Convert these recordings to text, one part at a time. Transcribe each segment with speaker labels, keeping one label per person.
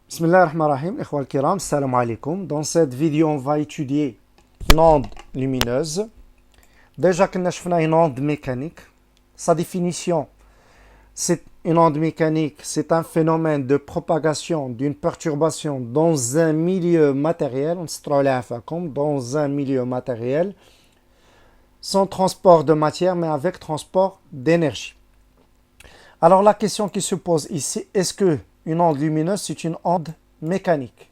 Speaker 1: Bismillahirrahmanirrahim, ikhwa al-kiram, salam alaikum. Dans cette vidéo, on va étudier une onde lumineuse. Déjà qu'on a vu une onde mécanique. Sa définition, c'est une onde mécanique, c'est un phénomène de propagation d'une perturbation dans un milieu matériel, on se trouve comme dans un milieu matériel, sans transport de matière, mais avec transport d'énergie. Alors la question qui se pose ici, est-ce que une onde lumineuse, c'est une onde mécanique?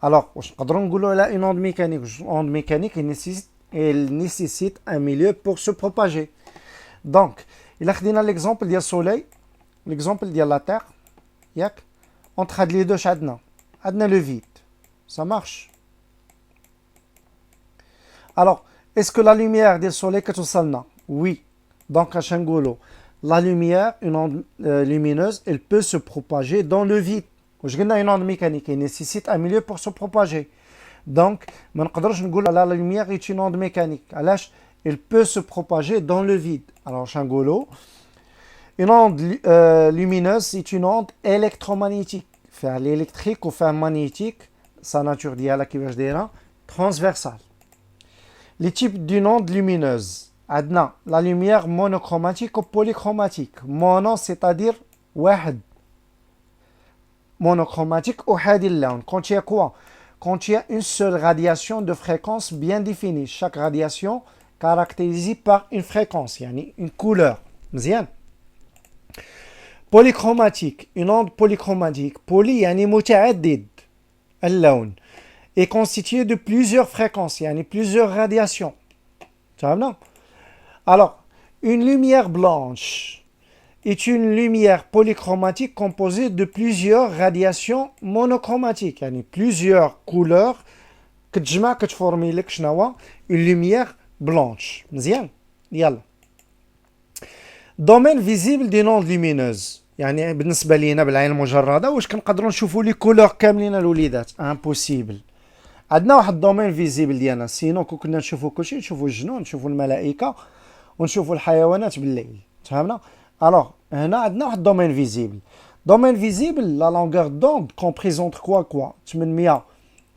Speaker 1: Alors, une onde mécanique. Une onde mécanique, elle nécessite un milieu pour se propager. Donc, il a donné l'exemple du soleil, l'exemple de la terre. Entre les deux, adna le vide. Ça marche. Alors, est-ce que la lumière du soleil est Oui. Donc, à Shangolo, la lumière, une onde lumineuse, elle peut se propager dans le vide. Une onde mécanique, elle nécessite un milieu pour se propager. Donc, la lumière est une onde mécanique. Elle peut se propager dans le vide. Alors, Shangolo, une onde lumineuse, c'est une onde électromagnétique. Faire l'électrique ou faire magnétique, sa nature transversale. Les types d'une onde lumineuse. Adna, la lumière monochromatique ou polychromatique. Mono, c'est-à-dire واحد. Monochromatique ou hadil lawn. Quand il y a quoi? Quand il y a une seule radiation de fréquence bien définie. Chaque radiation caractérisée par une fréquence, yani une couleur. Mzien. Polychromatique, une onde polychromatique. Poly, yani muta'addid. Al-lawn. Est constituée de plusieurs fréquences, yani plusieurs radiations. Tu vois, non? Alors, une lumière blanche est une lumière polychromatique composée de plusieurs radiations monochromatiques, yani plusieurs couleurs que tu formes une lumière blanche. مزيان يلا. Domaine visible d'une onde lumineuse. يعني بالنسبة لينا بالعين المجردة واش كنقدروا نشوفوا لي كولور كاملين الوليدات؟ امبوسيبل. عندنا واحد الدومين فيزيبل ديالنا، سينو كنا نشوفوا كلشي، نشوفوا الجنون، نشوفوا الملائكه ونشوفوا الحيوانات بالليل. فهمنا؟ الوغ هنا عندنا واحد الدومين فيزيبل. دومين فيزيبل لا لونغور دوند كومبريز اونتر كوا 800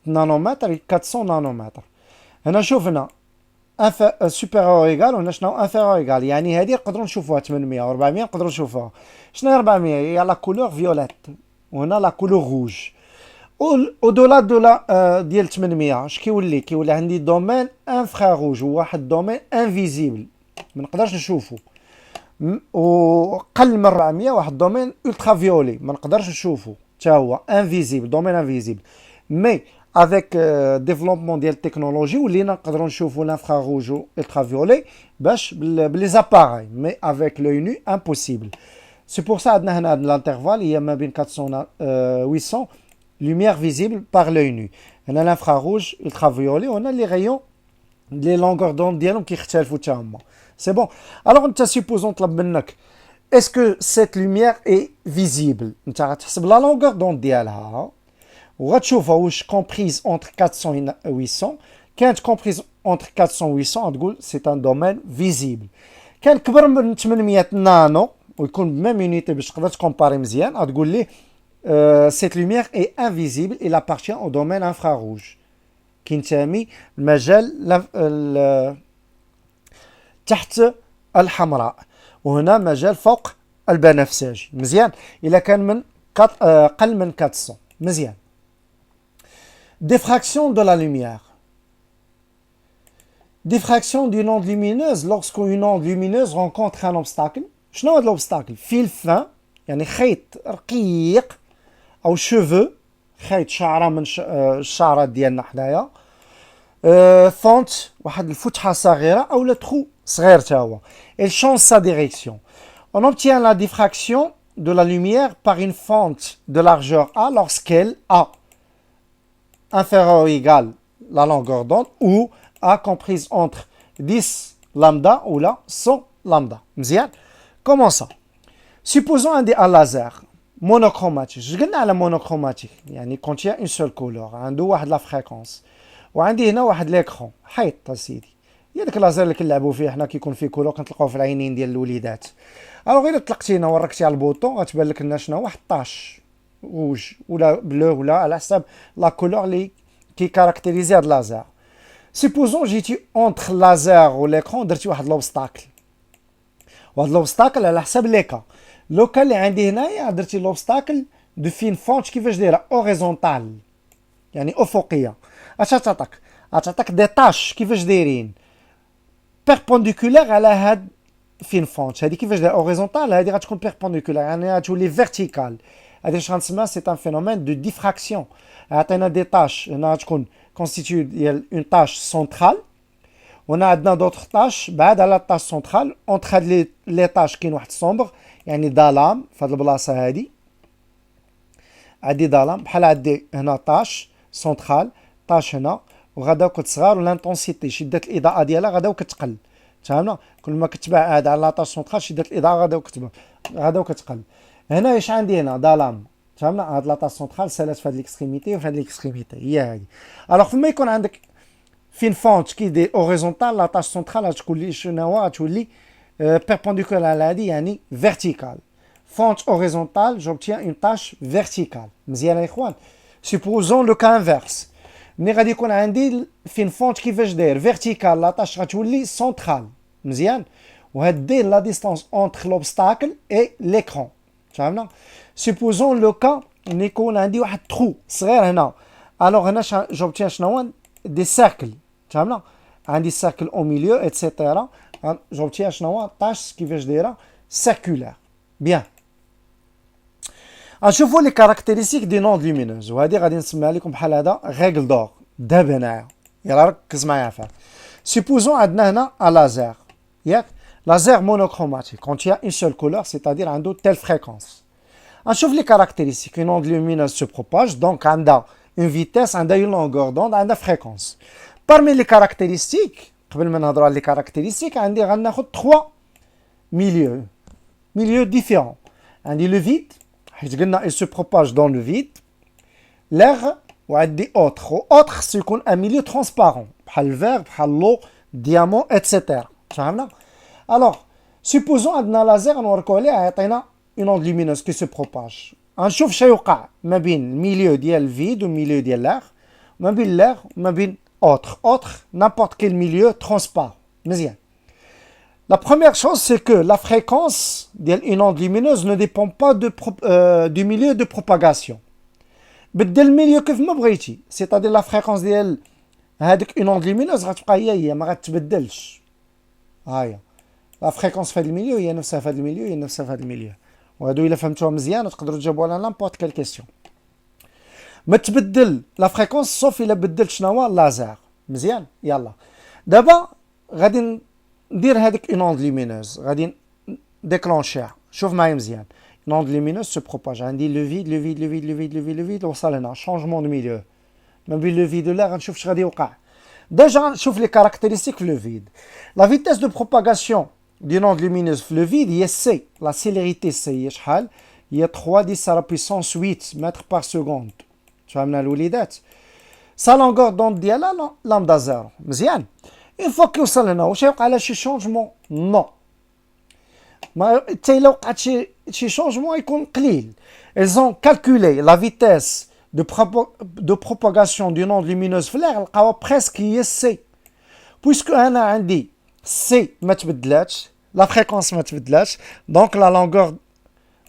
Speaker 1: نانومتر 400 نانومتر. هنا شوفنا سوبيريور ايغال وهنا شنو انفيريور ايغال، يعني هذه نقدروا نشوفوها 800 و400 نقدروا نشوفوها. شنو هي 400؟ هي لا كولور فيوليت وهنا لا كولور روج. au-delà de la ديال 800 اش كيولي عندي دومين انفراروج وواحد دومين انفيزيبل ما نقدرش نشوفو، وقل من 400 واحد دومين ultra فيولي ما نقدرش نشوفو حتى هو انفيزيبل، دومين انفيزيبل. مي افيك ديفلوبمون ديال التكنولوجي ولينا نقدروا نشوفو الانفراروج و ultra فيولي باش بلي زاباراي، مي افيك لوي نو امبوسيبل. سي بور سا عندنا هنا الانترفال هي ما بين 400 800 lumière visible par l'œil nu. On a l'infrarouge, ultraviolet, on a les rayons, les longueurs d'onde ديالهم كيختلفوا حتى هما. C'est bon. Alors انت supposons طلب منك est-ce que cette lumière est visible؟ انت غتحسب la longueur d'onde ديالها وغتشوفها واش comprise entre 400 et 800. كانت comprise entre 400 et 800 غتقول c'est un domaine visible. كان كبر من 800 نانو ويكون بميم يونيتي باش تقدر تكومباري مزيان غتقول ليه cette lumière est invisible, il appartient au domaine infrarouge qui ينتمي المجال تحت الحمراء وهنا مجال فوق البنفسجي. مزيان إلا كان من قل من 400. مزيان. Diffraction de la lumière. Diffraction d'une onde lumineuse lorsqu'une onde lumineuse rencontre un obstacle. شنو هذا l'obstacle؟ fil fin يعني خيط رقيق او شوفو، خيط شعره من الشعرات ديالنا حدايا، فونت واحد الفتحه صغيره او لا ترو صغير حتى هو. elle change sa direction. On obtient la diffraction de la lumière par une fente de largeur A lorsqu'elle a inférieure ou égale la longueur d'onde ou A comprise entre 10 lambda ou là 100 lambda. مزيان. Comment ça? Supposons un dé à laser monochromatique. Je قلنا على monochromatique يعني quand il y a une seule couleur عنده واحد لا فريكونس وعندي هنا واحد ليكرون حيط سيدي. هي داك اللازر اللي كنلعبوا فيه حنا كيكون فيه كولور كنطلقوه في العينين ديال الوليدات. الوغ الا طلقتي هنا وركتي على البوطون غتبان لك لنا شنو واحد طاش rouge ou la bleu ou là, à la sable, la couleur qui caractérise le laser. Supposons que j'étais entre le laser ou l'écran, درت واحد l'obstacle. وهذا l'obstacle على حسب لي كا. لو كان اللي عندي هنايا درتي l'obstacle de فين فونت كيفاش دايره horizontal يعني افقيه. اش تعطيك دي تاش كيفاش دايرين بيربونديكولار على هاد فين فونت. هذه كيفاش دايره horizontal، هذه غتكون بيربونديكولار يعني غتولي فيرتيكال. هذا اش غنسميها سي ان فينومين دو ديفراكسيون. عطينا دي تاش هنا غتكون constitué ديال une tâche centrale. On a d'autres tâches بعد على التاش سنترال. entre هاد لي تاش كاين واحد الصومبر يعني ظلام في هاد البلاصه هادي. عندي ظلام بحال عندي هنا تاش سنترال، تاش هنا وغاداو كتصغر والانتونسيتي شده الاضاءه ديالها غاداو كتقل. فهمنا؟ كل ما كتبعد على لاطاش سنترال شده الاضاءه غاداو كتقل. هنا اش عندي هنا ظلام. فهمنا؟ هاد لاطاش سنترال سالات في هاد ليكستريميتي وفي هاد ليكستريميتي هي هادي. الوغ فما يكون عندك فين فونت كي دي اوريزونتال لاطاش سنترال غتكون لي شنو غتولي بيربونديكولار على هادي يعني فيرتيكال. فونت اوريزونتال j'obtiens une tâche verticale. مزيان يا اخوان؟ supposons le cas inverse. ملي غادي يكون عندي فين فونت كيفاش داير فيرتيكال لاطاش غتولي سنترال. مزيان؟ وهاد دير لا ديستانس اونتر لوبستاكل اي ليكرون. فهمنا؟ supposons le cas ملي يكون عندي واحد ترو صغير هنا. الوغ هنا j'obtiens شنو هو دي سيركل. فهمنا؟ عندي سيركل او ميليو اتسيتيرا. j'obtiens شنو هو طاش كيفاش دايره سيركولار. بيان. نشوفوا لي كاركتيرستيك دي نوند لومينوز وهذه غادي نسميها لكم بحال هذا ريغل دور. دابا هنايا يلا ركز معايا فيها. سيبوزون عندنا هنا ا لازير ياك لازير مونوكروماتيك contient une seule couleur c'est-à-dire عنده تيل فريكونس. نشوف لي كاركتيرستيك une onde lumineuse se propage donc عندها une vitesse عندها une longueur d'onde عندها fréquence. parmi les caractéristiques قبل ما نهضروا على لي كاركتيرستيك عندي غناخذ 3 milieux différents. عندي le vide حيت قلنا il se propage dans le vide. l'air وعندي autre autre سيكون un milieu transparent بحال الفير بحال لو ديامون اتسيتيرا. فهمنا؟ alors supposons عندنا لازير نوركو عليه يعطينا une onde lumineuse qui se propage. غنشوف شنو يوقع ما بين الميليو ديال الفيد والميليو ديال l'air ما بين l'air وما بين autre n'importe quel milieu transparent. مزيان. La première chose, c'est que la fréquence d'une onde lumineuse ne dépend pas du milieu de propagation. بدل milieu كيف ما بغيتي. C'est-à-dire la fréquence ديال هذيك une onde lumineuse غتبقى هي ما غتبدلش. هاهي. La fréquence في هذا الميليو هي نفسها في هذا الميليو هي نفسها في هذا الميليو. وهادو إلا فهمتوها مزيان تقدروا تجاوبوا على n'importe quelle question. ما تبدل لا فريكونس صوف إلا بدلت شنو هو لازير. مزيان؟ يلا. دابا غادي ندير هذيك une onde lumineuse غادي ديكلونشيها. شوف معايا مزيان. une onde lumineuse se propage. عندي le vide وصل هنا changement de milieu. ما بين le vide و l'air غنشوف اش غادي يوقع. ديجا نشوف لي كاركتيرستيك في le vide. La vitesse de propagation d'une onde lumineuse في le vide هي c. La célérité c هي شحال؟ هي 3 10 à la puissance 8 mètres par seconde. فهمنا الوليدات؟ sa longueur d'onde ديالها لامدا زيرو. مزيان؟ une fois كيوصل هنا واش يوقع على شي شونجمون؟ نو. ما حتى الا وقعت شي شونجمون يكون قليل. ils ont calculé la vitesse de propagation d'une onde lumineuse في l'air لقاوها presque هي c. puisque انا عندي c ما تبدلاتش لا فريكونس ما تبدلاتش دونك لا لونغور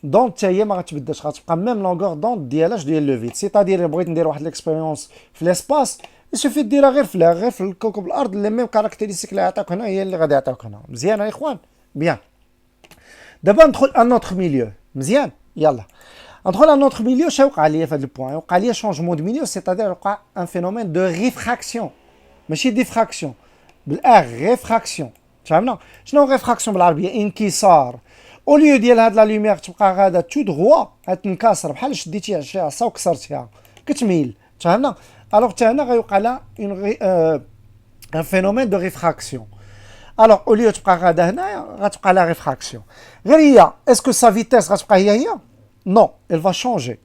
Speaker 1: دونت حتى هي ما غتبدلش غتبقى ميم لونغور دونت ديالاش ديال لو فيد. سيتادير بغيت ندير واحد ليكسبيريونس في ليسباس يسوفي ديرها غير في غير في الكوكب الارض لي ميم كاركتيرستيك اللي عطاوك هنا هي اللي غادي يعطيوك هنا. مزيان يا اخوان؟ بيان. دابا ندخل ان اوتر ميليو. مزيان؟ يلا ندخل ان اوتر ميليو. شنو وقع ليا في هذا البوان؟ وقع ليا شونجمون دو ميليو سيتادير وقع ان فينومين دو ريفراكسيون ماشي ديفراكسيون بالار ريفراكسيون. فهمنا؟ شنو ريفراكسيون بالعربيه؟ انكسار. او ليو ديال هاد لا لوميير تبقى غادا تو دروا غتنكسر بحال شديتي شي عصا وكسرتيها كتميل. فهمنا؟ الوغ حتى هنا غيوقع لها ان فينومين دو ريفراكسيون. الوغ او ليو تبقى غادا هنايا غتبقى لها ريفراكسيون. غير هي اسكو سا فيتيس غتبقى هي نو elle va changer.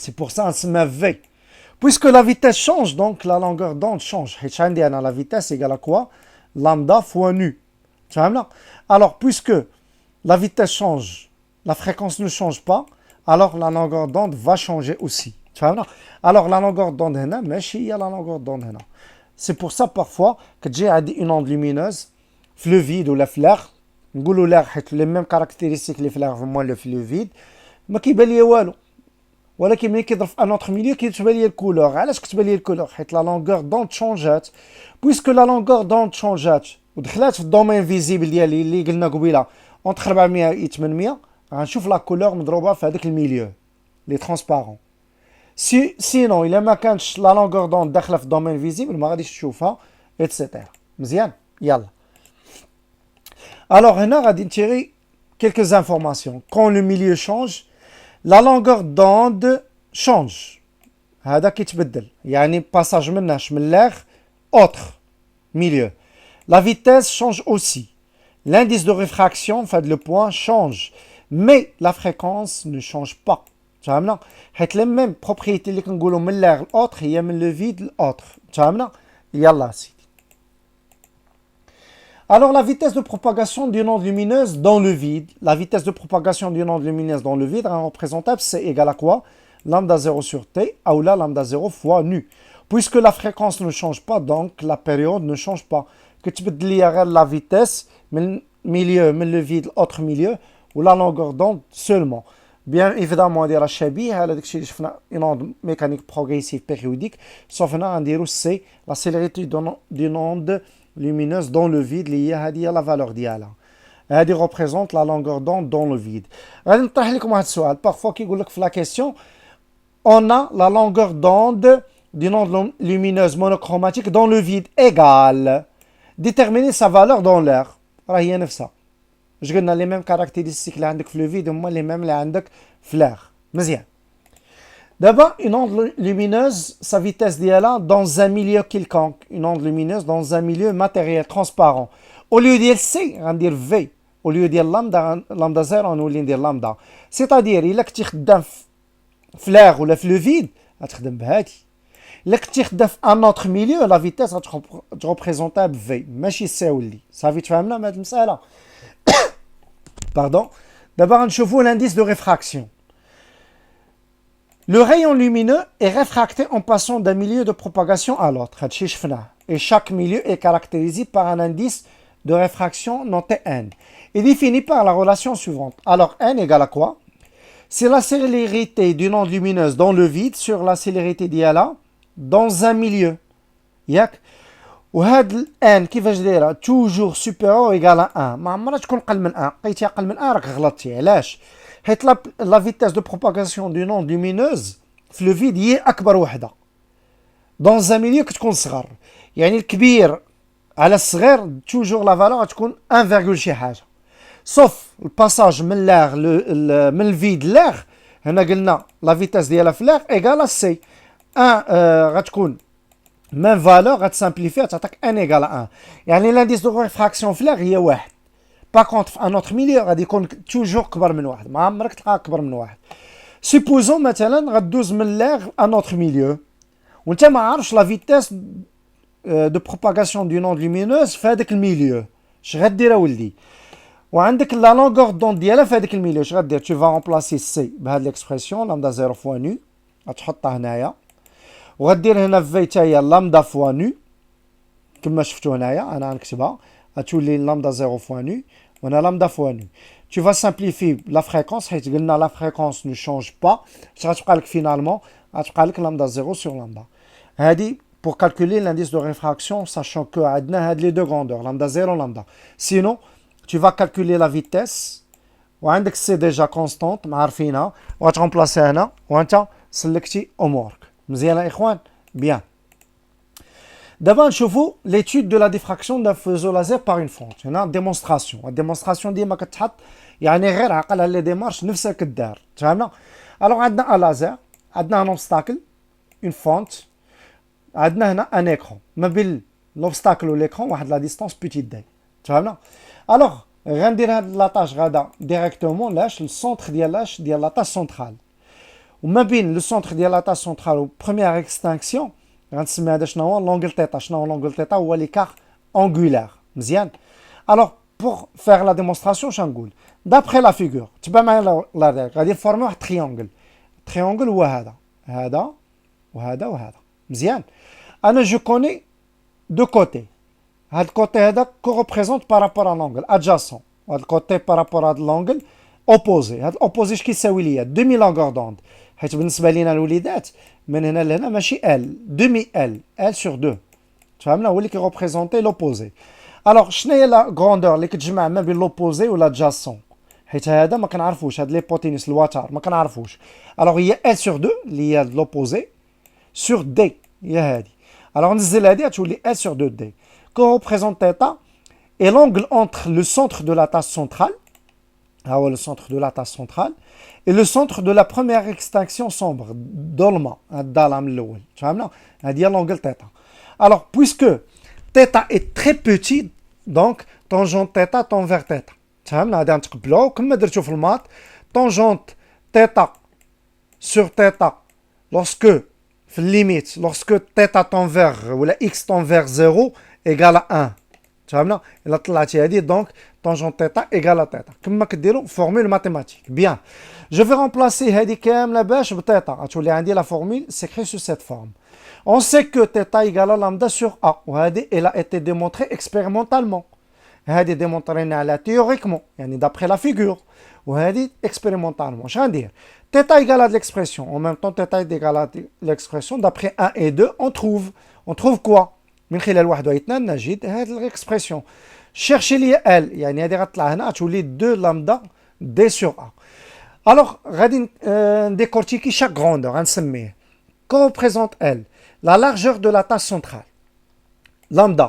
Speaker 1: c'est pour ça نسميها في. puisque la vitesse change donc la longueur d'onde change. حيت عندي انا la vitesse égale à quoi lambda fois nu. فهمنا؟ alors puisque la vitesse change, la fréquence ne change pas, alors la longueur d'onde va changer aussi. Alors la longueur d'onde هنا ماشي هي la longueur d'onde هنا. C'est pour ça parfois كتجي عندي une onde lumineuse في le vide ولا في l'air, نقولوا l'air حيت les mêmes caractéristiques اللي في l'air هما في le vide, ما كيبان ليا والو. ولكن ملي كيضرب في ان اوتر ميليو كتبان لي الكولور. علاش كتبان لي الكولور؟ حيت لا لونغور دوند شونجات. بويسكو لا لونغور دوند شونجات ودخلات في الدومين فيزيبل ديالي اللي قلنا قبيله اونتر 400 و 800، غنشوف لا كولور مضروبه في هذاك الميليو لي ترونسبارون. سينو الا ما كانش لا لونغور دوند داخله في الدومين فيزيبل ما غاديش تشوفها ايتترا. مزيان يلا. الوغ هنا غادي نتيري quelques informations. Quand le milieu change, la longueur d'onde change. هذا كيتبدل، يعني passage مناش من l'air autre milieu. La vitesse change aussi. L'indice de réfraction, fait le point, change. Mais la fréquence ne change pas. فهمنا؟ حيت les mêmes propriétés اللي كنقولوا من l'air l'autre هي من le vide l'autre. فهمنا؟ يلا سيدي. Alors la vitesse de propagation d'une onde lumineuse dans le vide, la vitesse de propagation d'une onde lumineuse dans le vide, représentable, c'est égal à quoi? Lambda 0 sur t, ou là lambda 0 fois nu. Puisque la fréquence ne change pas, donc la période ne change pas. Que tu peux lire la vitesse, mais le vide, l'autre milieu, ou la longueur d'onde seulement. Bien évidemment, on dira une onde mécanique progressive périodique, sauf que c'est la célérité d'une onde lumineuse dans le vide liée à la valeur ديالها. هذه représente la longueur d'onde dans le vide. غادي نطرح لكم واحد السؤال. Parfois كيقول لك في la question on a la longueur d'onde d'une onde lumineuse monochromatique dans le vide égale déterminer sa valeur dans l'air. راه هي نفسها. اش قلنا les mêmes caractéristiques اللي عندك في le vide هما les mêmes اللي عندك في l'air. مزيان. D'abord, une onde lumineuse, sa vitesse d'IA dans un milieu quelconque. Une onde lumineuse dans un milieu matériel, transparent. Au lieu de dire C, on va dire V. Au lieu de dire lambda 0, on va dire lambda. C'est-à-dire, il a que tu as في l'air ou le vide, tu as بهادي. Il a que tu as un autre milieu, la vitesse est représentable V. ماشي C ou L. Ça veut dire que tu as Pardon. D'abord, on voit l'indice de réfraction. Le rayon lumineux est réfracté en passant d'un milieu de propagation à l'autre. Et chaque milieu est caractérisé par un indice de réfraction noté n. Et défini par la relation suivante. Alors n égale à quoi? C'est la célérité d'une onde lumineuse dans le vide sur la célérité d'IA dans un milieu. ياك؟ وهذا n كيفاش دايره؟ toujours supérieur ou égal à 1. ما عمرها تكون اقل من 1. لقيتي اقل من 1 راك غلطتي. علاش؟ حيت la vitesse de propagation d'une onde lumineuse في le vide هي اكبر وحده. dans un milieu كتكون صغر. يعني الكبير على الصغير toujours la valeur تكون 1, شي حاجه. sauf الباساج من l'air من الفيد l'air هنا قلنا la vitesse ديالها في l'air égale à c. 1 غتكون même valeur غتسامبليفي تعطيك 1 égale à 1. يعني l'indice de réfraction في l'air هي 1. Par contre, un autre milieu غادي يكون toujours كبر من واحد. ما عمرك تلقاه كبر من واحد. Supposons مثلا غدوز من l'air un autre milieu وانت ما عارفش la vitesse de propagation d'une onde lumineuse في هذاك الميليو. اش غدير اولدي؟ وعندك la longueur d'onde ديالها في هذاك الميليو. اش غدير؟ Tu vas remplacer C بهذه l'expression lambda 0 fois nu. غتحطها هنايا. وغدير هنا في حتى هي lambda fois nu كما شفتوا هنايا انا غنكتبها. غتولي lambda 0 fois nu. On a lambda fois nu. Tu vas simplifier la fréquence. La fréquence ne change pas. Finalement, lambda 0 sur lambda. Pour calculer l'indice de réfraction, sachant que on a les deux grandeurs, lambda 0 lambda. Sinon, tu vas calculer la vitesse. C'est déjà constante. On va te remplacer هنا. وانت سلكتي امورك. مزيان يا اخوان؟ Bien. D'abord, نشوفوا l'étude de la diffraction d'un faisceau laser par une fonte. هنا démonstration. الديمونستراسيون ديما كتحط يعني غير عقلها لي ديمارش نفسها كدار. فهمنا؟ الوغ عندنا ان لازر، عندنا ان اوبستاكل، اون فونت، عندنا هنا ان ايكرون. ما بين لوبستاكل و ليكرون واحد لا ديستانس بوتيت داي. فهمنا؟ الوغ غندير هاد لاطاج غادا ديريكتومون لاش السونتر ديال لاطاج سونترال. وما بين لو سونتر ديال لاطاج سونترال و بروميير اكستانكسيون غنسمي هذا شنو هو لونغل تيتا. شنو هو لونغل تيتا؟ هو ليكار انغولار. مزيان. الوغ pour faire la démonstration شنقول d'après la figure تبع معايا غادي نفورميو واحد triangle هو هذا وهذا مزيان انا جو كوني دو كوتي هاد الكوتي هذا كو ريبريزونت بارابور ا لونغل ادجاسون وهاد الكوتي بارابور هاد لونغل اوبوزي هاد الاوبوزي اش كيساوي ليا دومي لونغور دوند حيت بالنسبه لينا الوليدات من هنا لهنا ماشي ال دومي ال سور 2 تفهمنا هو اللي كيغوبريزونتي لوبوزي الوغ شنو هي لا غروندور اللي كتجمع ما بين لوبوزي ولا ادجاسون حيت هذا ما كنعرفوش هاد ليبوتينوس الوتر ما كنعرفوش الوغ هي ال سور 2 اللي هي لوبوزي سور دي هي هادي الوغ نزل هادي غتولي ال سور 2 دي كو ريبريزونت تيتا اي لونغل اونتر لو سونتر دو لا تاس سنترال ها هو لو سونتر دو لا تاس سنترال et le centre de la première extinction sombre ظلمه الظلام الاول فهمنا هذه هي لونغل تيتا alors puisque θ est très petit donc tangente θ tend vers θ فهمنا هذا نتقبلوه كما درتو في المات tangente θ sur θ lorsque في الليميت lorsque θ tend vers ولا x tend vers 0 égale 1 فهمنا الا طلعتي هذه دونك tangente θ égale θ كما كديروا فورمول ماتيماتيك بيان جو في remplacer هذه كامله باش بث غتولي عندي لا فورمول s'écrit sous cette forme on sait que θ égale lambda sur a وهذه elle a été démontrée expérimentalement هذه démontrée théoriquement يعني d'après la figure وهذه expérimentalement اش غندير θ égale à l'expression en même temps θ égale à l'expression d'après 1 et 2 on trouve quoi من خلال 1 و 2 نجد هذه الاكسبرسيون chercher لي ال يعني هذه غتطلع هنا تولي 2 لامدا دي سور ا الوغ غادي نديكورتيكي chaque grandeur غنسميه كون ريبريزونت ال la largeur de la tache centrale lambda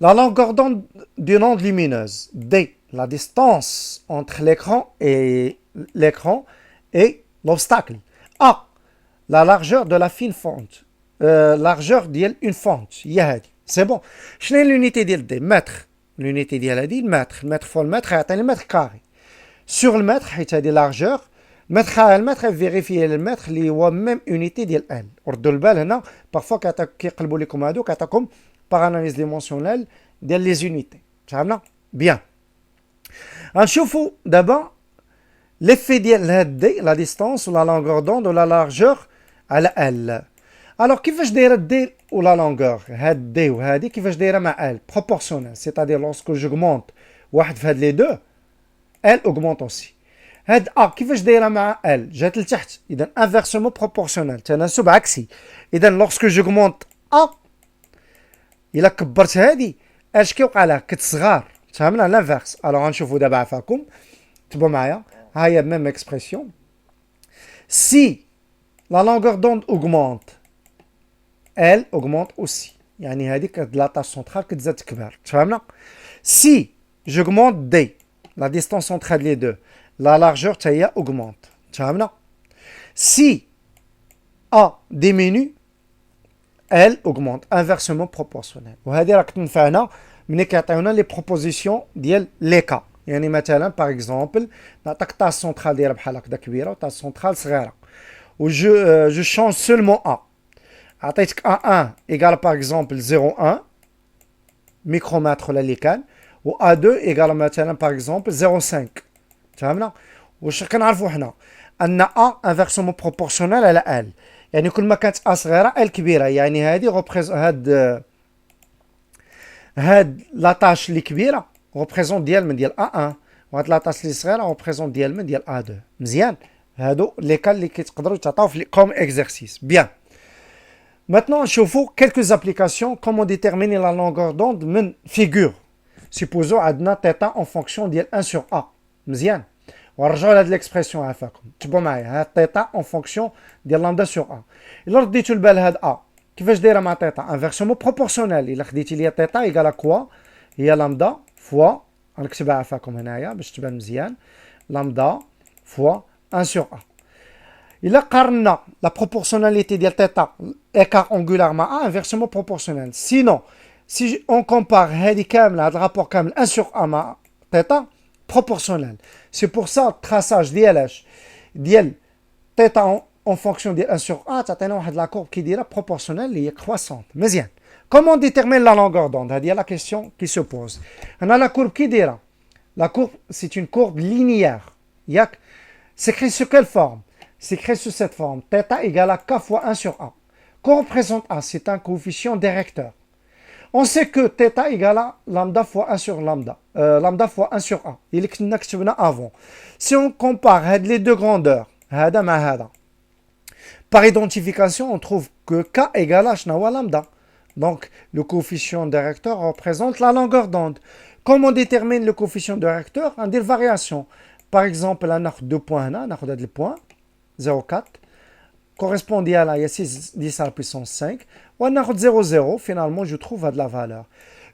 Speaker 1: la longueur d'onde d'une onde lumineuse d la distance entre l'écran et l'obstacle a la largeur de la fine fente largeur ديال une fente هي هذه سي بون شنو هي l'unité ديال دي متر l'unité ديال هذه المتر فوا المتر يعطيني متر كاري سور المتر حيت هذه لارجور متر على المتر فيريفي المتر اللي هو ميم اونيتي ديال ال ردوا البال هنا بارفوا كيقلبوا لكم هادو كيعطيكم باغ اناليز ديمونسيونيل ديال لي زونيتي فهمنا بيان غنشوفوا دابا ليفي ديال هاد دي لا ديستانس ولا لونغور دوند ولا لارجور على ال alors كيفاش دايره دي ولا لونغور هاد دي وهادي كيفاش دايره مع ال proportionnel c'est-à-dire lorsque j'augmente واحد في هاد لي دو ال augmente aussi هاد ا كيفاش دايره مع ال جات لتحت اذا inversement proportionnel تناسب عكسي اذا lorsque j'augmente ا الا كبرت هادي اش كيوقع لها كتصغر فهمنا لانفيرس الوغ غنشوفوا دابا عفاكم تبعوا معايا ها هي ميم اكسبرسيون سي لا longueur d'onde augmente elle augmente aussi يعني هذيك لا تاش سنترال كتزاد تكبر تفهمنا si j'augmente d la distance entre les deux la largeur تا هي augmente تفهمنا si a diminue elle augmente inversement proportionnel وهذه راك تنفعنا ملي كيعطيونا لي بروبوزيسيون ديال لي كا يعني مثلا باغ اكزومبل نعطيك تاش سنترال دايره بحال هكذا كبيره وتاش سنترال صغيره و جو شونج سولمون ا عطيتك A1 égale par exemple 0,1 micromètre ولا اللي كان و A2 égale مثلا par exemple 0,5 فهمنا واش كنعرفوا حنا ان A inversement proportionnel على L يعني كل ما كانت A صغيره L كبيره يعني هذه هاد لاطاش اللي كبيره ريبريزونت ديال من ديال A1 وهاد لاطاش اللي صغيره ريبريزونت ديال من ديال A2 مزيان هادو لي كان اللي كتقدروا تعطاو في كوم اكزرسيس بيان Maintenant, نشوفوا quelques applications comment déterminer la longueur d'onde من figure. Supposons عندنا θ en fonction ديال 1 sur A. مزيان. ونرجعوا لهاد l'expression عافاكم. تبعوا معايا هاد θ en fonction ديال لامدا sur A. إلا رديتوا البال هاد A كيفاش دايره مع θ inversement proportionnel. إلا خديتي ليا θ égale à quoi هي لامدا فوا غنكتبها عافاكم هنايا باش تبان مزيان. لامدا فوا 1 sur A. إلا قارنا لا proportionnalité ديال θ écart angulaire مع A inversement proportionnel. Sinon, si on compare هذه كاملة هذا الرابور كامل 1 sur A مع θ proportionnel. C'est pour ça le traçage ديال θ en fonction ديال 1 sur A تعطينا واحد لا courbe كي دايره proportionnelle اللي هي croissante. مزيان. Comment déterminer la longueur d'onde هذه هي la question qui se pose. هنا لا courbe كي دايره La courbe, c'est une courbe linéaire. Yak. C'est écrit sur quelle forme? C'est écrit sous cette forme. Θ égale à K fois 1 sur A. Qu'on représente A? C'est un coefficient directeur. On sait que θ égale à lambda fois 1 sur lambda. Lambda fois 1 sur A. Il est avant. Si on compare les deux grandeurs, par identification, on trouve que K égale à lambda. Donc, le coefficient directeur représente la longueur d'onde. Comment on détermine le coefficient directeur? On a des variations. Par exemple, on a 2 points, on a des points, 0,4. Correspondant à la 6 10 à la puissance 5. On a 0,0. Finalement, je trouve de la valeur.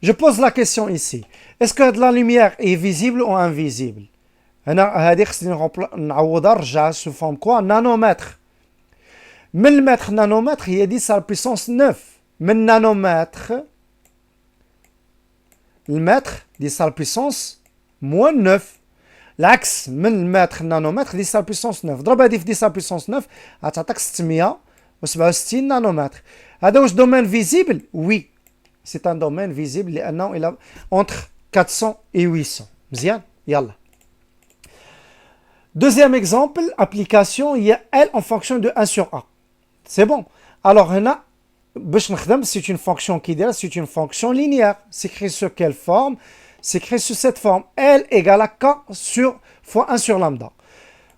Speaker 1: Je pose la question ici. Est-ce que la lumière est visible ou invisible? On a sous forme quoi? Nanomètre. 1000 mètres nanomètre, il y a 10 à la puissance 9. 1000 nanomètres, le mètre, 10 à la puissance moins 9. L'axe, 1000 mètres nanomètre, 10 à la puissance 9. ضربها دي في 10 à la puissance 9, هتعطيك 667 nanomètres. هذا واش domaine visible? Oui. C'est un domaine visible لأنه il a entre 400 et 800. مزيان؟ يلا. Deuxième exemple, application, il y a L en fonction de 1 sur A. C'est bon. Alors, هنا باش نخدم, c'est une fonction qui est c'est une fonction linéaire. C'est écrit sur quelle forme? C'est écrit sur cette forme. L égale à K fois 1 sur lambda.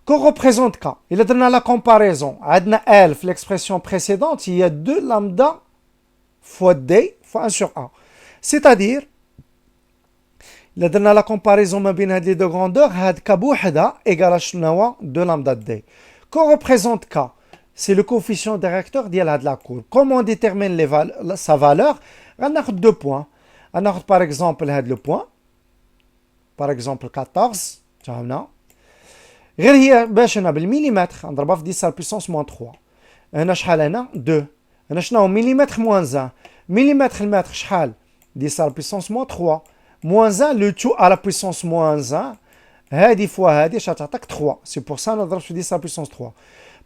Speaker 1: Qu'on représente K? Il a donné la comparaison. Adna L, l'expression précédente, il y a 2 lambda fois D fois 1 sur A. C'est-à-dire, il a donné la comparaison entre les deux grandeurs. K bouhda égale à 2 lambda D. Qu'on représente K? C'est le coefficient directeur de la courbe. Comment on détermine sa valeur? On a 2 points. On a par exemple le point. Par exemple 14. فهمنا؟ غير هي باش هنا بالمليمتر نضربها في 10 على البيسونس موان 3. هنا شحال هنا 2. هنا شنو مليمتر موان 1. مليمتر المتر شحال 10 على البيسونس موان 3. موان 1 لو تو على البيسونس موان 1 هذه فوا هذه شتعطيك 3. سي بور سا نضرب في 10 على البيسونس 3.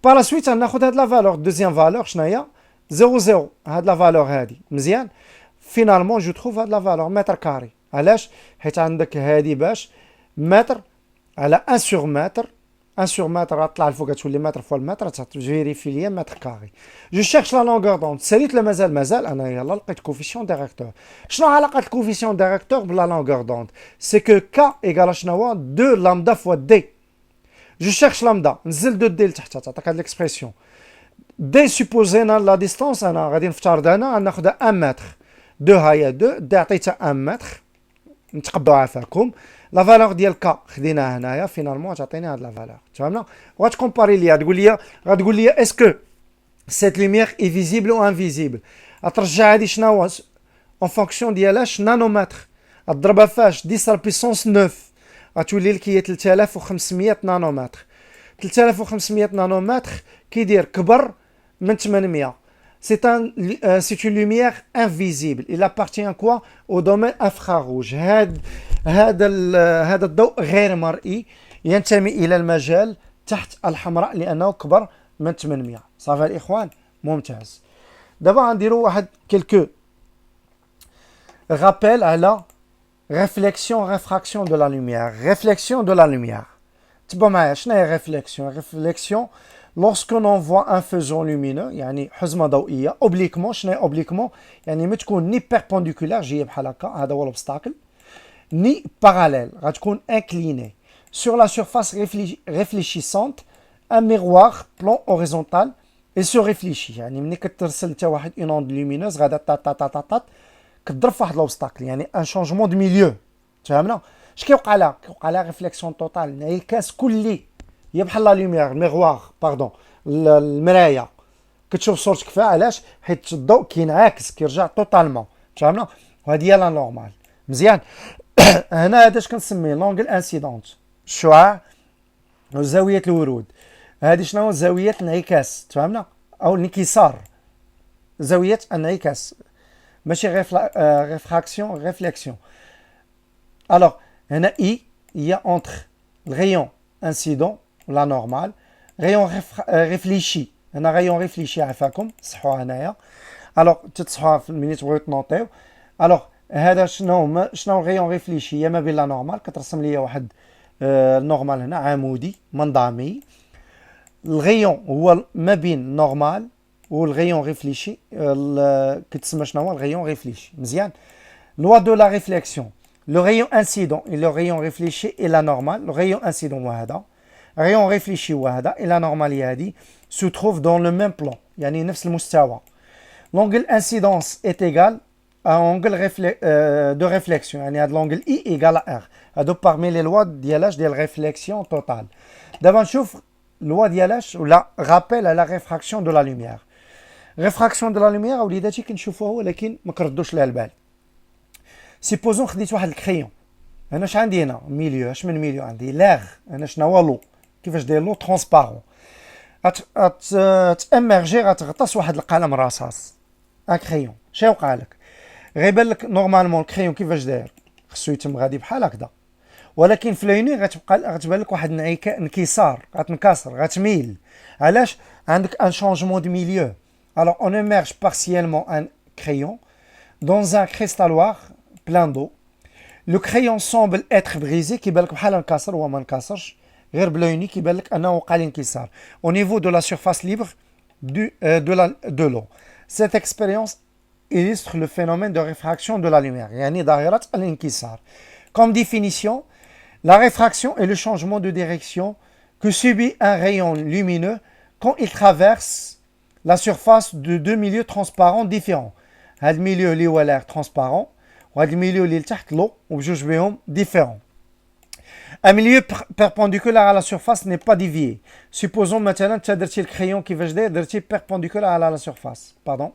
Speaker 1: Par la suite, on a la valeur. Deuxième valeur, 0, 0. هاد la valeur هادي. مزيان. Finalement, je trouve هاد la valeur mètre carré. علاش؟ حيت عندك هادي باش متر على 1 sur mètre. 1 sur mètre غطلع الفوق تولي متر فوا المتر تفيريفي ليا متر كاري. جو شيرش لا لونغور دوند. ساليت لا مازال انا يلا لقيت كوفيسيون ديريكتور. شنو علاقه الكوفيسيون ديريكتور بلا لونغور دوند؟ سي كو K ايغال شنو 2 لامدا فوا دي. Je cherche lambda. نزل 2 دي لتحت تعطيك هاد l'expression. دي سوبوزينا لا ديستونس انا غادي نفترض انا ناخذ 1 متر. 2 هاهي 2 دي عطيتها 1 متر. نتقبلوا عافاكم. لا فالور ديال كا خديناها هنايا فينالمون تعطيني هاد لا فالور. تفهمنا؟ وغتكومباري ليا غتقول لي اسكو سيت لوميير اي فيزيبل او انفيزيبل. غترجع هادي شنو اون فونكسيون ديالاش نانومتر. غتضربها فاش 10 على البيسونس 9. غتولي لك هي 3500 نانومتر. 3500 نانومتر كيدير كبر من 800. C'est une lumière invisible. Il appartient à quoi? Au domaine infrarouge. هذا الضوء غير مرئي ينتمي إلى المجال تحت الحمراء لأنه كبر من 800. صافي الإخوان؟ ممتاز. دابا غنديرو واحد كيلكو rappel على réflexion de la lumière. Réflexion de la lumière. تبقى معايا شنو هي réflexion lorsque l'on voit un faisceau lumineux يعني حزمه ضوئيه obliquement. شنو هي obliquement؟ يعني ما تكون ني perpendiculaire جايه بحال هكا هذا هو l'obstacle ni parallèle غتكون incliné sur la surface réfléchissante un miroir plan horizontal et se réfléchit. يعني ملي كترسل حتى واحد une onde lumineuse غادا طاط كتضرب في واحد l'obstacle يعني un changement de milieu. تفهمنا؟ اش كيوقع لها؟ كيوقع لها ريفليكسيون توتال انعكاس كلي. هي بحال لا لوميير الميغوار باردون المرايه كتشوف صورتك فيها. علاش؟ حيت الضوء كينعكس كيرجع توتالمون. فهمنا؟ وهذه هي لا نورمال. مزيان. هنا هذا اش كنسميه لونغل انسيدونت الشعاع وزاويه الورود. هذه شنو زاويه الانعكاس. تفهمنا؟ او الانكسار زاويه الانعكاس ماشي réflexion. Alors هنا I il y a entre le rayon incident la normale rayon réfléchi. هنا rayon réfléchi عفاكم صحوها هنايا. alors تتصحوها ملي تبغيو تنوطيو. alors هذا شنو غيون ريفليشي هي ما بين لا نورمال، كترسم لي واحد نورمال هنا عمودي منظمي. الغيون هو ما بين نورمال والغيون ريفليشي، كتسمى شنو هو الغيون ريفليشي مزيان. لوا دو لا ريفليكسيون، لو غيون انسيدون اي لو غيون ريفليشي اي لا نورمال. لو غيون انسيدون هو هذا، غيون ريفليشي هو هذا، اي لا نورماليه هذه سو تروف دون لو ميم بلان، يعني نفس المستوى. لونغل انسيدونس est égal à angle de réflexion، يعني هذا l'angle I égal à R. هادو parmi les lois ديالاش ديال réflexion totale. دابا نشوف loi ديالاش ولا rappel à la réfraction de la lumière. réfraction de la lumière وليداتي كنشوفوها ولكن ما كردوش لها البال. سيبوزون خديت واحد الكريون، انا اش عندي هنا ميليو، اش من ميليو عندي لاغ، انا شنو هو لو، كيفاش داير لو ترونسبارون، تامرجي غتغطس واحد القلم رصاص ان كريون. شنو وقع لك؟ غيبان لك نورمالمون الكريون كيفاش داير، خصو يتم غادي بحال هكذا، ولكن في العينين غتبان لك واحد انكسار، غتنكسر غتميل. علاش؟ عندك ان شونجمون دو ميليو. alors on émerge partiellement un crayon dans un cristalloir plein d'eau. Le crayon semble être brisé، كيبان لك بحال انكسر، هو ما انكسرش، غير بالعيني كيبان لك انه وقع الانكسار au niveau de la surface libre de l'eau. Cette expérience illustre le phénomène de réfraction de la lumière، يعني ظاهرة الانكسار. Comme définition, la réfraction est le changement de direction que subit un rayon lumineux quand il traverse la surface de deux milieux transparents différents. هذا الميليو اللي هو l'air transparent وهذا الميليو اللي لتحت l'eau وبجوج بهم différents. Un milieu perpendiculaire à la surface n'est pas dévié. Supposons مثلا انت درتي الكريون كيفاش داير، درتي perpendiculaire à la surface، pardon،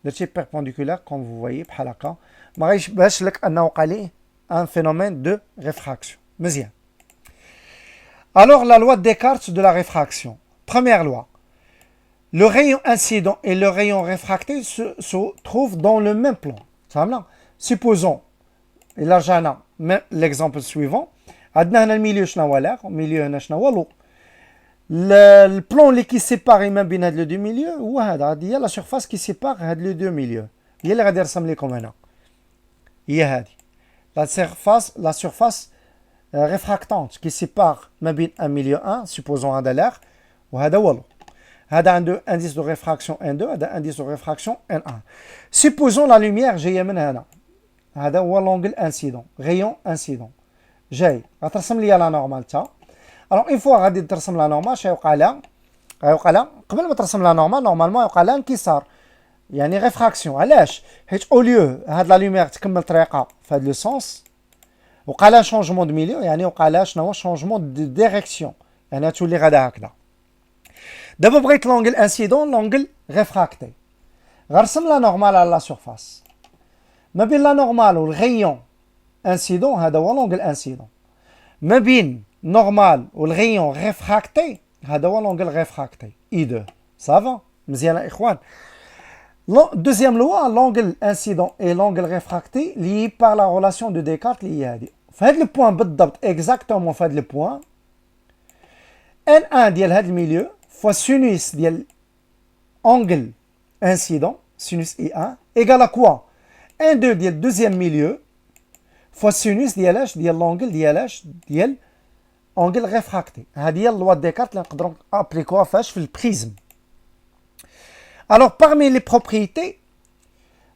Speaker 1: درتي perpendiculaire comme vous voyez بحال هكا، ما غيشبهش لك انه وقع ليه un phénomène de réfraction. مزيان. Alors la loi de Descartes de la réfraction. Première loi. Le rayon incident et le rayon réfracté se trouvent dans le même plan. Supposons, et là j'ai l'exemple suivant. عندنا هنا الميليو شنو هو l'air، الميليو هنا شنو هو l'eau. البلان اللي كيسيباري ما بين هاد لو دو ميليو هو هذا، هادي هي لا سيرفاس كي سيبار هاد لو دو ميليو، هي اللي غادي نرسم لكم هنا، هي هادي la surface réfractante qui sépare ما بين un milieu 1 supposons هذا l'air وهذا هو l'eau. هذا عنده indice de réfraction N2، هذا indice de réfraction N1. supposons la lumière جايه من هنا، هذا هو l'angle incident، rayon incident جاي، غترسم لي لا نورمال تا. alors une fois غادي ترسم لا نورمال شنو يوقع لها؟ غيوقع لها قبل ما ترسم لا نورمال نورمالمون يوقع لها انكسار، يعني ريفراكسيون. علاش؟ حيت او ليو هاد لا لوميير تكمل طريقه في هاد لو سونس وقع لها شونجمون دو ميليو، يعني وقع لها شنو هو شونجمون دو ديريكسيون، يعني تولي غادا هكذا. دابا بغيت لونغل انسيدون لونغل ريفراكتي، غنرسم لا نورمال على لا سيرفاس ما بين لا نورمال والغيون انسيدون، هذا هو لونغل انسيدون. ما بين نورمال والغيون ريفراكتي هذا هو لونغل ريفراكتي اي 2. صافا مزيان اخوان. Deuxième loi, l'angle incident et l'angle réfracté liés par la relation de Descartes اللي هي هذه. في هذا البوان بالضبط exactement في هذا البوان N1 ديال هذا الميليو فوا sinus ديال angle incident sinus I1 égale à quoi؟ N2 ديال deuxième milieu فوا sinus ديالاش ديال l'angle ديالاش ديال angle réfracté. هذه هي اللوا ديكارت اللي نقدروا ابليكوها فاش في البريزم. Alors, parmi les propriétés,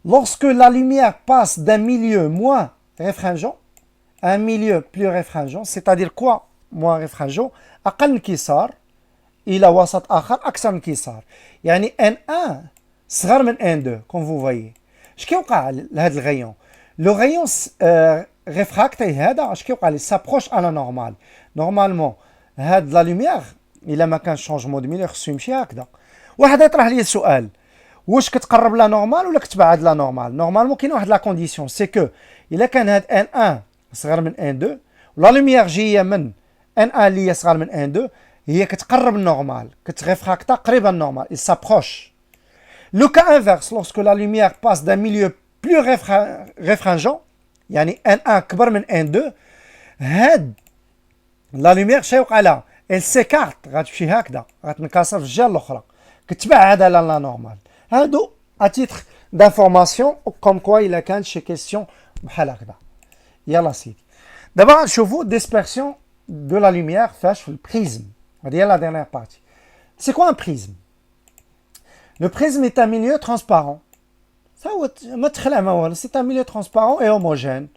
Speaker 1: lorsque la lumière passe d'un milieu moins réfringent à un milieu plus réfringent, c'est-à-dire quoi moins réfringent؟ أقل انكسار إلى وسط آخر أكثر انكسار، يعني N1 صغر من N2 comme vous voyez. اش كيوقع لهذا الغيون؟ لو غيون ريفراكتي هذا اش كيوقع ليه؟ سابروش على نورمال. نورمالمون هاد لا لوميير إلا ما كانش شونجمون دو ميليو خصو يمشي هكذا. واحد يطرح لي السؤال، واش كتقرب لا نورمال ولا كتبعد لا نورمال؟ نورمالمون كاين واحد لا كونديسيون سي كو الا كان هاد ان 1 صغر من ان 2 ولا لوميير جايه من ان 1 اللي هي صغر من ان 2 هي كتقرب النورمال، كتريفراكتا قريبه النورمال، il s'approche. Le cas inverse, lorsque la lumière passe d'un milieu plus réfringent يعني ان 1 كبر من ان 2 هاد لا لوميير شنو يوقع لها؟ elle s'écarte غتمشي هكذا غتنكسر في الجهه الاخرى كتبعد على لا نورمال. هادو اتيتر d'informations comme quoi il a كان شي question بحال هكذا. يلا سيدي. دابا نشوفوا dispersion de la lumière فاش في البريزم. هذه هي la dernière partie. C'est quoi un prisme? Le prisme est un milieu transparent. Ça ما تخلع ما والو. C'est un milieu transparent et homogène.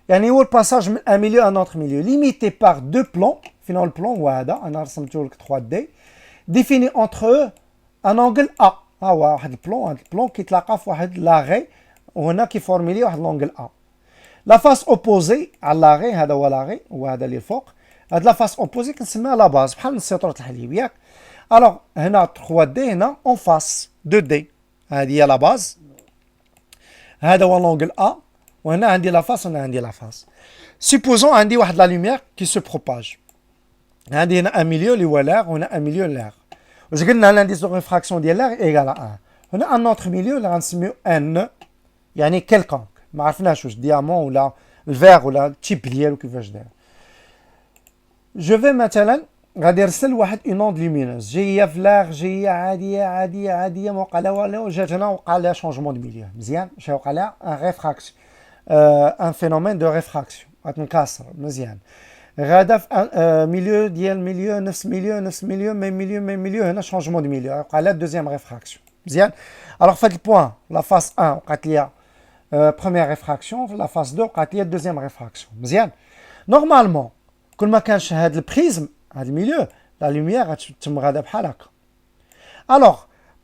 Speaker 1: يعني هو الباساج من un milieu à un autre milieu limité par deux plans. فينا البلان هو هذا انا رسمته لك 3D défini entre eux un angle A. ها هو واحد البلان كيتلاقى في واحد لاغي وهنا كيفورمي لي واحد لونغل A. لا فاس اوبوزي على لاغي هذا هو لاغي وهذا اللي الفوق. هاد لا فاس اوبوزي كنسميها لا باز بحال السيطرة الحليب ياك. الوغ هنا 3D هنا اون فاس 2D. هذه هي لا باز. هذا هو لونغل A وهنا عندي لا فاس وهنا عندي لا فاس. سيبوزون عندي واحد لا لوميير كي سو بروباج. عندي هنا ان ميليو اللي هو لاغ وهنا ان ميليو لاغ. واش قلنا لانديس دو ريفراكسيون ديال لاغ ايكال 1. هنا ان اوتر ميليو اللي غنسميو ان يعني كيلكونك ما عرفناش واش ديامون ولا الفيغ ولا التيب ديالو كيفاش داير. جو في مثلا غادي نرسل واحد اون اوند لومينوز جايه في لاغ جايه عاديه ما وقع لها والو جات هنا وقع لها شونجمون دو ميليو مزيان اش وقع لها ان ريفراكسيون ان فينومين دو ريفراكسيون غتنكسر مزيان. غادا في ميليو ديال ميليو نفس ميليو ميم ميليو هنا شونجمون دو ميليو وقع لها دوزيام ريفراكسيون مزيان. الوغ فهاد البوان لا فاس 1 وقعت ليا بروميير ريفراكسيون في لا فاس 2 وقعت ليا دوزيام ريفراكسيون مزيان. نورمالمون كل ما كانش هاد البريزم هاد الميليو لا لوميير غتتم غادا بحال هكا. الوغ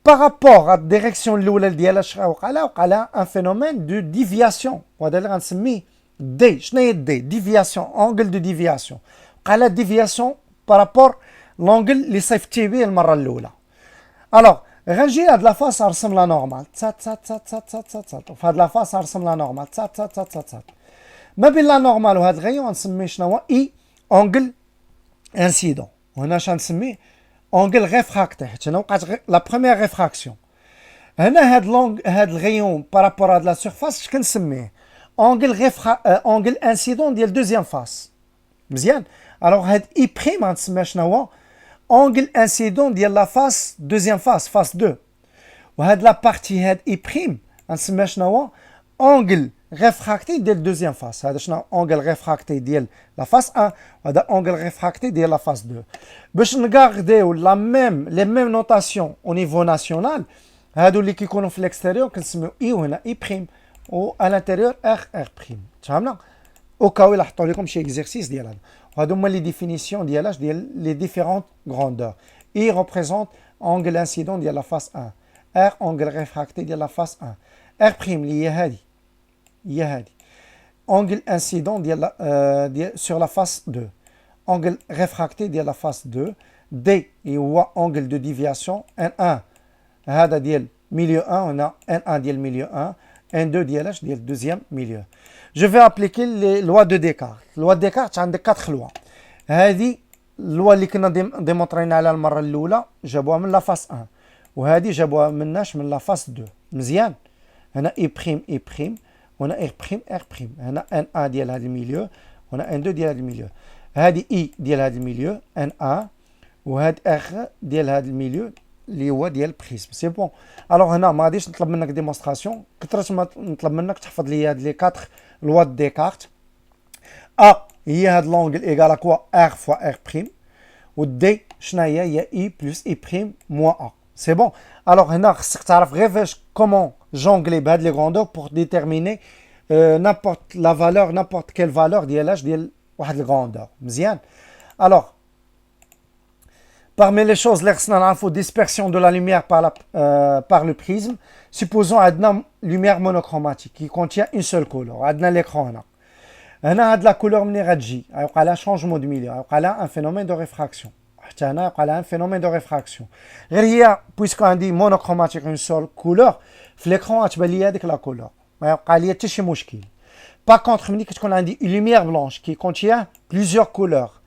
Speaker 1: بارابور هاد الديريكسيون الاولى ديالها اش وقع لها ان فينومين دو ديفياسيون وهذا اللي غنسميه دي. شنو هي دي؟ ديفياسيون انجل دو ديفياسيون. وقع لها ديفياسيون بارابور لونجل اللي صيفطتي به المره الاولى. الوغ غنجي هاد لا فاس نرسم لا نورمال وفي هاد لا فاس نرسم لا نورمال ما بين لا نورمال وهاد الغيون غنسميه شنو هو اي انجل انسيدون وهنا اش غنسميه انجل ريفراكتي حيت هنا وقعت لا بروميير ريفراكسيون. هنا هاد الغيون بارابور هاد لا سيرفاس اش كنسميه انجل انسيدون ديال دوزيام فاس مزيان. الوغ هاد اي بريم غنسميها شنو هو انجل انسيدون ديال لا فاس دوزيام فاس 2 وهاد لا بارتي هاد اي بريم غنسميها شنو هو انجل ريفراكتي ديال دوزيام فاس. هذا شنو انجل ريفراكتي ديال لا فاس 1 وهذا انجل ريفراكتي ديال لا فاس 2 باش نغارديو لا ميم لي ميم نوتاسيون او نيفو ناسيونال. هادو اللي كيكونوا في الاكستيريور كنسميو اي وهنا اي بريم و à l'intérieur R prime. تفهمنا؟ او كاو الا حطوا لكم شي اكزرسيس ديال هذا. وهادو هما لي ديفينيسيون ديالاش ديال لي ديفيرونت غروندور. اي ريبريزونت انجل انسيدون ديال لا فاس 1 ار انجل ريفراكتي ديال لا فاس 1 ار بريم اللي هي هادي انجل انسيدون ديال سور لا فاس 2 انجل ريفراكتي ديال لا فاس 2 دي هو انجل دو ديفياسيون ان 1 هذا ديال ميليو 1 هنا ان 1 ديال ميليو 1 ان 2 ديالاش ديال دوزيام ميليو. جو في ابليكي لي لوا دو ديكارت. لوا ديكارت عندك 4 لوا. هذه اللوا اللي كنا ديمونطرينا عليها المره الاولى جابوها من لا فاس 1 وهذه جابوها مناش من لا فاس 2 مزيان. هنا اي بريم وهنا ار بريم هنا ان 1 ديال هذا الميليو وهنا ان 2 ديال هذا الميليو. هذه اي ديال هذا الميليو ان 1 وهاد ار ديال هذا الميليو اللي هو ديال البريزم سي بون. الوغ هنا ما غاديش نطلب منك ديمونستراسيون كثرت ما نطلب منك تحفظ لي هاد لي 4 لوا ديكارت. ا هي هاد لونغل ايكال كوا ار فوا ار بريم ودي شنو هي اي بلس اي بريم موان ا سي بون. الوغ هنا خصك تعرف غير فاش كومون جونغلي بهاد لي غروندور بور ديتيرميني نابورت لا فالور نابورت كيل فالور ديالاش ديال واحد الغروندور مزيان. الوغ parmi les choses, l'info dispersion de la lumière par le prisme, supposons une lumière monochromatique qui contient une seule couleur. On a l'écran là. On a de la couleur مني il y a un changement de milieu, il y a un phénomène de réfraction. Il y a un phénomène de réfraction. Puisqu'on dit monochromatique une seule couleur, l'écran tu vas avec la couleur. Il y a تشي مشكل. Par contre, ملي كتكون عندي une lumière blanche qui contient plusieurs couleurs.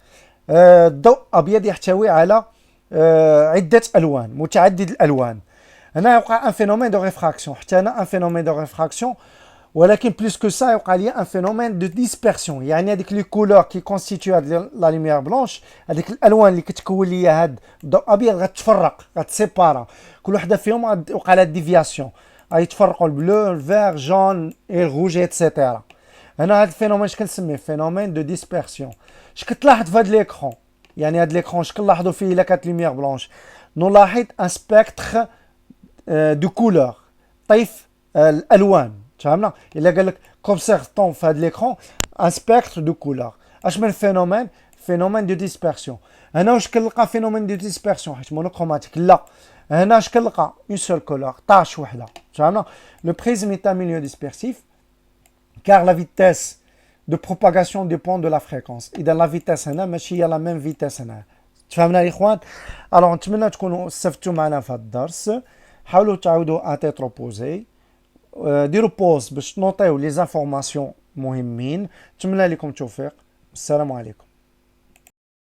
Speaker 1: الضوء أبيض يحتوي على عدة ألوان متعدد الألوان. هنا يوقع ان فينومين دو ريفراكسيون حتى هنا ان فينومين دو ريفراكسيون ولكن بلوس كو سا يوقع لي ان فينومين دو ديسبيرسيون يعني هذيك لي كولور كي كونستيتيو هاد لا لوميير بلونش هذيك الالوان اللي كتكون ليا هاد الضوء ابيض غتفرق غتسيبارا كل وحده فيهم يوقع لها ديفياسيون يتفرقوا البلو الفير جون اي الروج ايتترا. هنا هذا الفينومين شكون نسميه فينومين دو ديسبيرسيون. شكون تلاحظ في هذا ليكرون يعني هذا ليكرون شكون نلاحظوا فيه الا كانت لوميير بلونش نلاحظ ان سبيكتر دو كولور طيف الالوان فهمنا الا قال لك كوبسيرطون في هذا ليكرون ان سبيكتر دو كولور اش من فينومين فينومين دو ديسبيرسيون. هنا واش كنلقى فينومين دو ديسبيرسيون حيت مونوكروماتيك لا هنا اش كنلقى اون سول كولور طاش وحده فهمنا. لو بريزم est un milieu dispersif car la vitesse de propagation dépend de la fréquence. اذا لا فيتاس هنا ماشي هي لا ميم فيتاس هنا تفهمنا يا اخوان. الوغ نتمنى تكونوا استفدتوا معنا في هذا الدرس. حاولوا تعاودوا ا تيت روبوزي ديروا بوز باش تنوطيو لي زانفورماسيون مهمين. نتمنى لكم التوفيق. السلام عليكم.